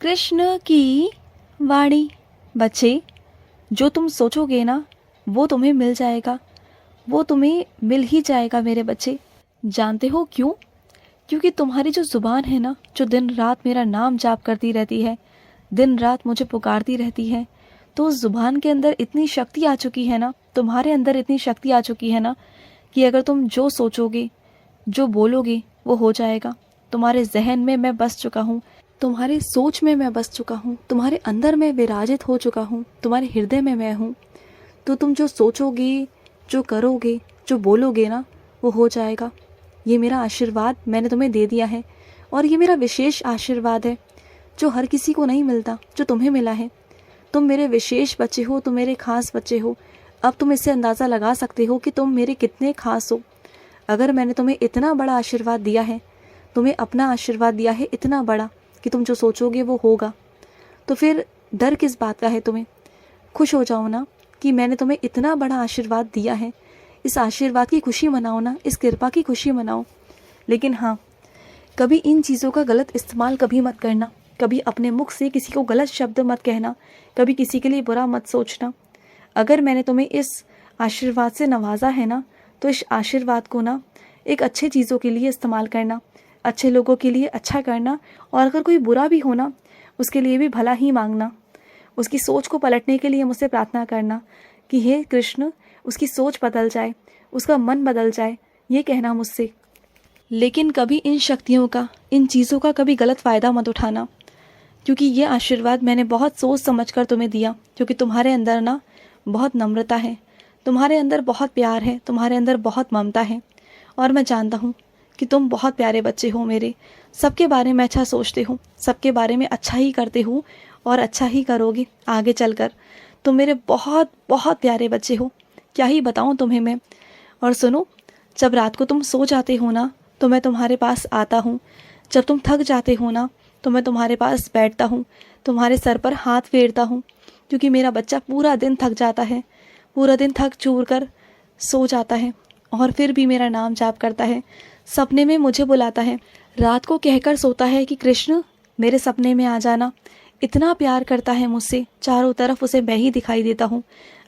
कृष्ण की वाणी। बच्चे, जो तुम सोचोगे ना वो तुम्हें मिल जाएगा, वो तुम्हें मिल ही जाएगा मेरे बच्चे। जानते हो क्यों? क्योंकि तुम्हारी जो ज़ुबान है ना, जो दिन रात मेरा नाम जाप करती रहती है, दिन रात मुझे पुकारती रहती है, तो उस ज़ुबान के अंदर इतनी शक्ति आ चुकी है ना, तुम्हारे अंदर इतनी शक्ति आ चुकी है ना, कि अगर तुम जो सोचोगे, जो बोलोगे, वो हो जाएगा। तुम्हारे जहन में मैं बस चुका हूँ, तुम्हारे सोच में मैं बस चुका हूँ, तुम्हारे अंदर मैं विराजित हो चुका हूँ, तुम्हारे हृदय में मैं हूँ। तो तुम जो सोचोगे, जो करोगे, जो बोलोगे ना, वो हो जाएगा। ये मेरा आशीर्वाद मैंने तुम्हें दे दिया है, और ये मेरा विशेष आशीर्वाद है जो हर किसी को नहीं मिलता, जो तुम्हें मिला है। तुम मेरे विशेष बच्चे हो, तुम मेरे खास बच्चे हो। अब तुम इससे अंदाज़ा लगा सकते हो कि तुम मेरे कितने खास हो। अगर मैंने तुम्हें इतना बड़ा आशीर्वाद दिया है, तुम्हें अपना आशीर्वाद दिया है इतना बड़ा कि तुम जो सोचोगे वो होगा, तो फिर डर किस बात का है तुम्हें? खुश हो जाओ ना कि मैंने तुम्हें इतना बड़ा आशीर्वाद दिया है। इस आशीर्वाद की खुशी मनाओ ना, इस कृपा की खुशी मनाओ। लेकिन हाँ, कभी इन चीज़ों का गलत इस्तेमाल कभी मत करना। कभी अपने मुख से किसी को गलत शब्द मत कहना, कभी किसी के लिए बुरा मत सोचना। अगर मैंने तुम्हें इस आशीर्वाद से नवाजा है ना, तो इस आशीर्वाद को ना एक अच्छे चीज़ों के लिए इस्तेमाल करना, अच्छे लोगों के लिए अच्छा करना, और अगर कोई बुरा भी हो ना, उसके लिए भी भला ही मांगना। उसकी सोच को पलटने के लिए मुझसे प्रार्थना करना कि हे कृष्ण, उसकी सोच बदल जाए, उसका मन बदल जाए, ये कहना मुझसे। लेकिन कभी इन शक्तियों का, इन चीज़ों का कभी गलत फ़ायदा मत उठाना, क्योंकि ये आशीर्वाद मैंने बहुत सोच समझ कर तुम्हें दिया। क्योंकि तुम्हारे अंदर ना बहुत नम्रता है, तुम्हारे अंदर बहुत प्यार है, तुम्हारे अंदर बहुत ममता है, और मैं जानता हूँ कि तुम बहुत प्यारे बच्चे हो मेरे। सबके बारे में अच्छा सोचते हो, सबके बारे में अच्छा ही करते हो, और अच्छा ही करोगे आगे चलकर। तुम मेरे बहुत बहुत प्यारे बच्चे हो, क्या ही बताऊँ तुम्हें मैं। और सुनो, जब रात को तुम सो जाते हो ना, तो मैं तुम्हारे पास आता हूँ। जब तुम थक जाते हो ना, तो मैं तुम्हारे पास बैठता हूँ, तुम्हारे सर पर हाथ फेरता हूँ। क्योंकि मेरा बच्चा पूरा दिन थक जाता है, पूरा दिन थक चूर कर सो जाता है, और फिर भी मेरा नाम जाप करता है, सपने में मुझे बुलाता है, रात को कहकर सोता है कि कृष्ण मेरे सपने में आ जाना। इतना प्यार करता है मुझसे, चारों तरफ उसे मैं ही दिखाई देता हूँ।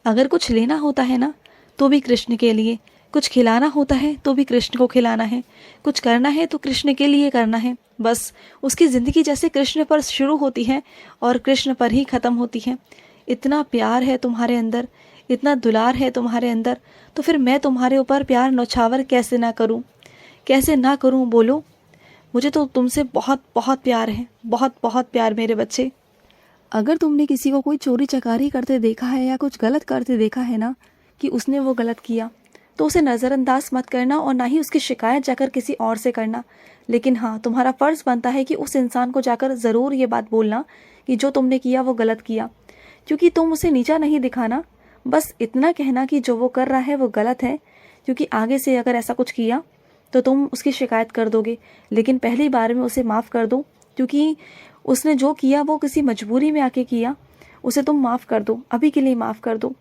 अगर कुछ लेना होता है ना, तो भी कृष्ण के लिए, कुछ खिलाना होता है तो भी कृष्ण को खिलाना है, कुछ करना है तो कृष्ण के लिए करना है। बस उसकी ज़िंदगी जैसे कृष्ण पर शुरू होती है और कृष्ण पर ही ख़त्म होती है। इतना प्यार है तुम्हारे अंदर, इतना दुलार है तुम्हारे अंदर, तो फिर मैं तुम्हारे ऊपर प्यार नौछावर कैसे ना करूं, कैसे ना करूं, बोलो। मुझे तो तुमसे बहुत बहुत प्यार है, बहुत बहुत प्यार मेरे बच्चे। अगर तुमने किसी को कोई चोरी चकारी करते देखा है या कुछ गलत करते देखा है ना, कि उसने वो गलत किया, तो उसे नज़रअंदाज मत करना, और ना ही उसकी शिकायत जाकर किसी और से करना। लेकिन हाँ, तुम्हारा फ़र्ज़ बनता है कि उस इंसान को जाकर ज़रूर ये बात बोलना कि जो तुमने किया वो गलत किया। क्योंकि तुम उसे नीचा नहीं दिखाना, बस इतना कहना कि जो वो कर रहा है वो गलत है। क्योंकि आगे से अगर ऐसा कुछ किया तो तुम उसकी शिकायत कर दोगे। लेकिन पहली बार में उसे माफ़ कर दो, क्योंकि उसने जो किया वो किसी मजबूरी में आके किया। उसे तुम माफ़ कर दो, अभी के लिए माफ़ कर दो।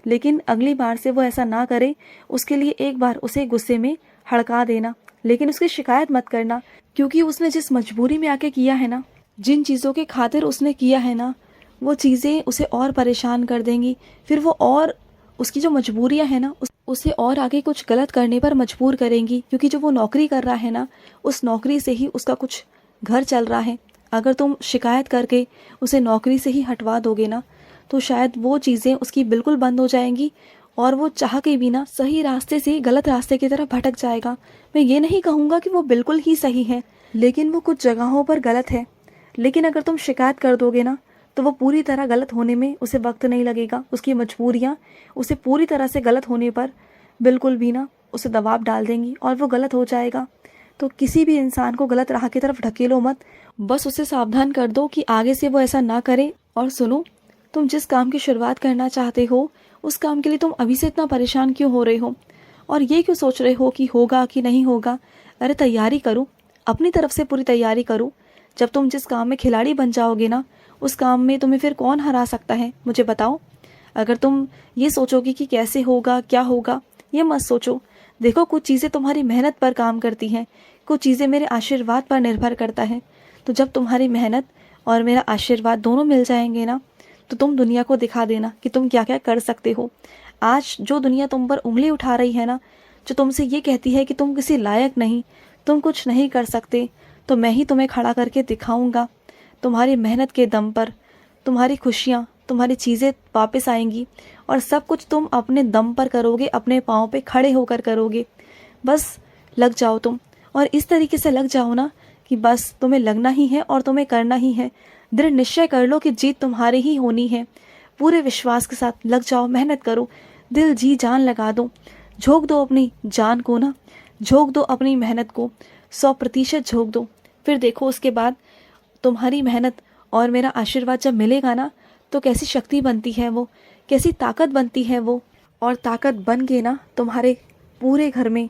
लेकिन अगली बार से वो ऐसा ना करे, उसके लिए एक बार उसे गुस्से में हड़का देना, लेकिन उसकी शिकायत मत करना। क्योंकि उसने जिस मजबूरी में आके किया है ना, जिन चीज़ों के खातिर उसने किया है ना, वो चीज़ें उसे और परेशान कर देंगी। फिर वो और उसकी जो मजबूरियां हैं ना, उसे और आगे कुछ गलत करने पर मजबूर करेंगी। क्योंकि जो वो नौकरी कर रहा है ना, उस नौकरी से ही उसका कुछ घर चल रहा है। अगर तुम शिकायत करके उसे नौकरी से ही हटवा दोगे ना, तो शायद वो चीज़ें उसकी बिल्कुल बंद हो जाएंगी, और वो चाह के भी ना सही रास्ते से गलत रास्ते की तरफ भटक जाएगा। मैं ये नहीं कहूँगा कि वो बिल्कुल ही सही है, लेकिन वो कुछ जगहों पर गलत है। लेकिन अगर तुम शिकायत कर दोगे ना, तो वो पूरी तरह गलत होने में उसे वक्त नहीं लगेगा। उसकी मजबूरियाँ उसे पूरी तरह से गलत होने पर बिल्कुल भी ना उसे दबाव डाल देंगी, और वो गलत हो जाएगा। तो किसी भी इंसान को गलत राह की तरफ ढकेलो मत, बस उसे सावधान कर दो कि आगे से वो ऐसा ना करे। और सुनो, तुम जिस काम की शुरुआत करना चाहते हो, उस काम के लिए तुम अभी से इतना परेशान क्यों हो रहे हो, और ये क्यों सोच रहे हो कि होगा कि नहीं होगा? अरे तैयारी करो, अपनी तरफ से पूरी तैयारी करो। जब तुम जिस काम में खिलाड़ी बन जाओगे ना, उस काम में तुम्हें फिर कौन हरा सकता है, मुझे बताओ। अगर तुम ये सोचोगे कि कैसे होगा, क्या होगा, ये मत सोचो। देखो, कुछ चीज़ें तुम्हारी मेहनत पर काम करती हैं, कुछ चीज़ें मेरे आशीर्वाद पर निर्भर करता है। तो जब तुम्हारी मेहनत और मेरा आशीर्वाद दोनों मिल जाएंगे ना, तो तुम दुनिया को दिखा देना कि तुम क्या क्या कर सकते हो। आज जो दुनिया तुम पर उंगली उठा रही है ना, जो तुमसे ये कहती है कि तुम किसी लायक नहीं, तुम कुछ नहीं कर सकते, तो मैं ही तुम्हें खड़ा करके दिखाऊंगा। तुम्हारी मेहनत के दम पर तुम्हारी खुशियाँ, तुम्हारी चीज़ें वापस आएंगी और सब कुछ तुम अपने दम पर करोगे, अपने पाँव पे खड़े होकर करोगे। बस लग जाओ तुम, और इस तरीके से लग जाओ ना कि बस तुम्हें लगना ही है और तुम्हें करना ही है। दृढ़ निश्चय कर लो कि जीत तुम्हारी ही होनी है। पूरे विश्वास के साथ लग जाओ, मेहनत करो, दिल जी जान लगा दो, झोंक दो अपनी जान को ना, झोंक दो अपनी मेहनत को, 100% झोंक दो। फिर देखो उसके बाद तुम्हारी मेहनत और मेरा आशीर्वाद जब मिलेगा ना, तो कैसी शक्ति बनती है वो, कैसी ताकत बनती है वो। और ताकत बन के ना तुम्हारे पूरे घर में,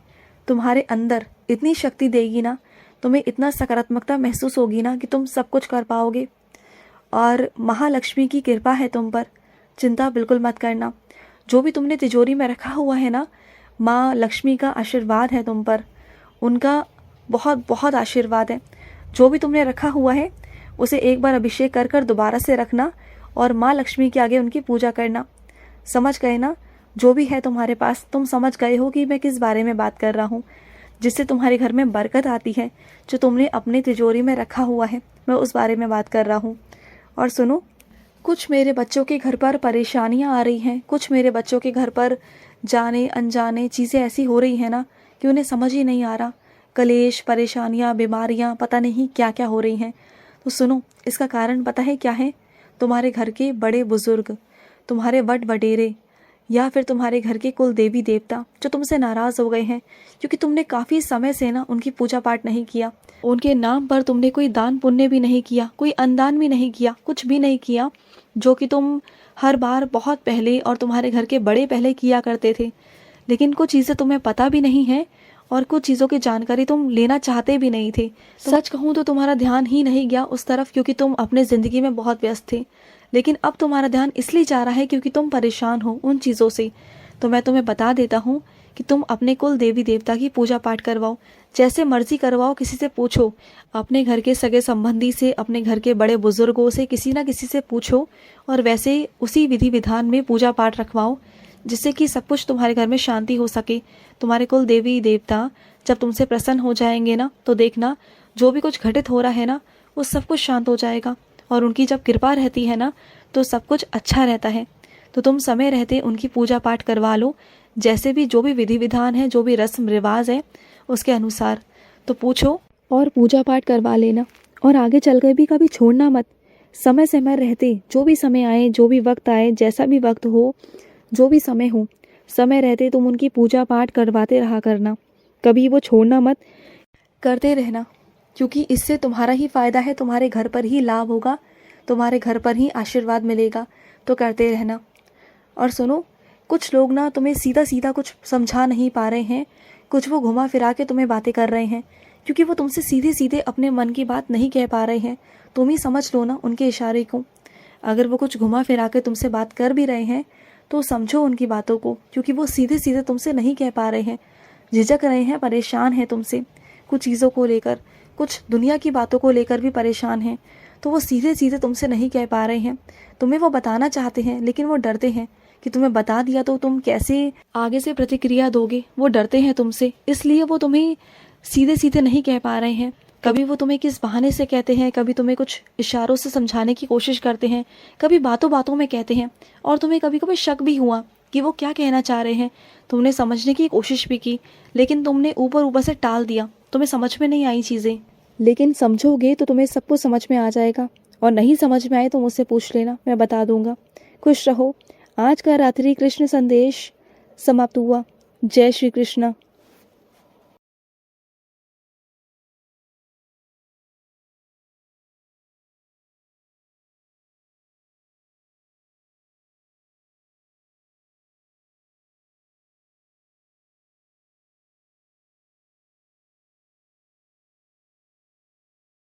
तुम्हारे अंदर इतनी शक्ति देगी ना, तुम्हें इतना सकारात्मकता महसूस होगी ना कि तुम सब कुछ कर पाओगे। और महालक्ष्मी की कृपा है तुम पर, चिंता बिल्कुल मत करना। जो भी तुमने तिजोरी में रखा हुआ है ना, माँ लक्ष्मी का आशीर्वाद है तुम पर, उनका बहुत बहुत आशीर्वाद है। जो भी तुमने रखा हुआ है उसे एक बार अभिषेक कर कर दोबारा से रखना और माँ लक्ष्मी के आगे उनकी पूजा करना। समझ गए ना? जो भी है तुम्हारे पास, तुम समझ गए हो कि मैं किस बारे में बात कर रहा हूँ, जिससे तुम्हारे घर में बरकत आती है, जो तुमने अपनी तिजोरी में रखा हुआ है, मैं उस बारे में बात कर रहा हूँ। और सुनो, कुछ मेरे बच्चों के घर पर परेशानियाँ आ रही हैं, कुछ मेरे बच्चों के घर पर जाने अनजाने चीज़ें ऐसी हो रही हैं ना कि उन्हें समझ ही नहीं आ रहा। कलेश, परेशानियाँ, बीमारियाँ, पता नहीं क्या क्या हो रही हैं। तो सुनो, इसका कारण पता है क्या है? तुम्हारे घर के बड़े बुजुर्ग, तुम्हारे बड़ वडेरे, या फिर तुम्हारे घर के कुल देवी देवता जो तुमसे नाराज़ हो गए हैं, क्योंकि तुमने काफ़ी समय से ना उनकी पूजा पाठ नहीं किया। उनके नाम पर तुमने कोई दान पुण्य भी नहीं किया, कोई अन्नदान भी नहीं किया, कुछ भी नहीं किया, जो कि तुम हर बार बहुत पहले और तुम्हारे घर के बड़े पहले किया करते थे। लेकिन कुछ चीज़ें तुम्हें पता भी नहीं है और कुछ चीज़ों की जानकारी तुम लेना चाहते भी नहीं थे। सच कहूँ तो तुम्हारा ध्यान ही नहीं गया उस तरफ, क्योंकि तुम अपने ज़िंदगी में बहुत व्यस्त थे। लेकिन अब तुम्हारा ध्यान इसलिए जा रहा है क्योंकि तुम परेशान हो उन चीज़ों से। तो मैं तुम्हें बता देता हूँ कि तुम अपने कुल देवी देवता की पूजा पाठ करवाओ, जैसे मर्जी करवाओ, किसी से पूछो, अपने घर के सगे संबंधी से, अपने घर के बड़े बुजुर्गों से, किसी ना किसी से पूछो और वैसे उसी विधि विधान में पूजा पाठ रखवाओ, जिससे कि सब कुछ तुम्हारे घर में शांति हो सके। तुम्हारे कुल देवी देवता जब तुमसे प्रसन्न हो जाएंगे ना, तो देखना जो भी कुछ घटित हो रहा है ना, वो सब कुछ शांत हो जाएगा। और उनकी जब कृपा रहती है ना, तो सब कुछ अच्छा रहता है। तो तुम समय रहते उनकी पूजा पाठ करवा लो, जैसे भी जो भी विधि विधान है, जो भी रस्म रिवाज है उसके अनुसार। तो पूछो और पूजा पाठ करवा लेना। और आगे चल कर भी कभी छोड़ना मत। समय समय रहते, जो भी समय आए, जो भी वक्त आए, जैसा भी वक्त हो, जो भी समय हो, समय रहते तुम उनकी पूजा पाठ करवाते रहा करना। कभी वो छोड़ना मत, करते रहना, क्योंकि इससे तुम्हारा ही फ़ायदा है, तुम्हारे घर पर ही लाभ होगा, तुम्हारे घर पर ही आशीर्वाद मिलेगा। तो करते रहना। और सुनो, कुछ लोग ना तुम्हें सीधा सीधा कुछ समझा नहीं पा रहे हैं, कुछ वो घुमा फिरा के तुम्हें बातें कर रहे हैं, क्योंकि वो तुमसे सीधे सीधे अपने मन की बात नहीं कह पा रहे हैं। तुम ही समझ लो ना उनके इशारे को। अगर वो कुछ घुमा फिरा के तुमसे बात कर भी रहे हैं तो समझो उनकी बातों को, क्योंकि वो सीधे सीधे तुमसे नहीं कह पा रहे हैं, झिझक रहे हैं, परेशान हैं तुमसे कुछ चीज़ों को लेकर, कुछ दुनिया की बातों को लेकर भी परेशान हैं। तो वो सीधे सीधे तुमसे नहीं कह पा रहे हैं, तुम्हें वो बताना चाहते हैं, लेकिन वो डरते हैं कि तुम्हें बता दिया तो तुम कैसे आगे से प्रतिक्रिया दोगे। वो डरते हैं तुमसे, इसलिए वो तुम्हें सीधे सीधे नहीं कह पा रहे हैं। कभी वो तुम्हें किस बहाने से कहते हैं, कभी तुम्हें कुछ इशारों से समझाने की कोशिश करते हैं, कभी बातों बातों में कहते हैं, और तुम्हें कभी कभी शक भी हुआ कि वो क्या कहना चाह रहे हैं। तुमने समझने की कोशिश भी की, लेकिन तुमने ऊपर ऊपर से टाल दिया, तुम्हें समझ में नहीं आई चीज़ें। लेकिन समझोगे तो तुम्हें सब कुछ समझ में आ जाएगा, और नहीं समझ में आए तो मुझसे पूछ लेना, मैं बता दूंगा। खुश रहो। आज का रात्रि कृष्ण संदेश समाप्त हुआ। जय श्री कृष्ण।